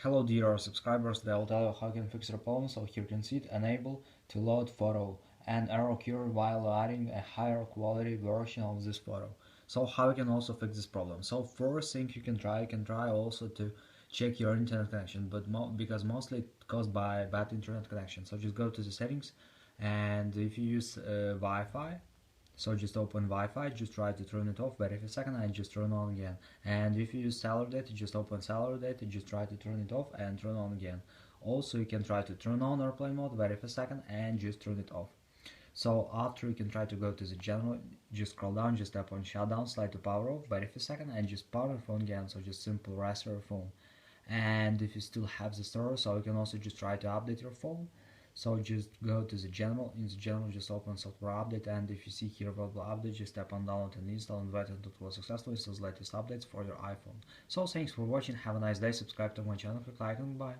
Hello dear subscribers, today I'll tell you how you can fix your problem. So here you can see it, enable to load photo and error occur while adding a higher quality version of this photo. So how you can also fix this problem? So first thing you can try also to check your internet connection, but because mostly it's caused by bad internet connection. So just go to the settings, and if you use Wi-Fi, so just open Wi-Fi, just try to turn it off, wait a second and just turn on again. And if you use cellular data, just open cellular data, just try to turn it off and turn on again. Also you can try to turn on airplane mode, wait a second and just turn it off. So after you can try to go to the general, just scroll down, just tap on shutdown, slide to power off, wait a second and just power your phone again, so just simple restart your phone. And if you still have the store, so you can also just try to update your phone. So just go to the general, in the general just open software update, and if you see here available update, just tap on download and install and wait until it was successful installs latest updates for your iPhone. So thanks for watching, have a nice day, subscribe to my channel, click like and bye.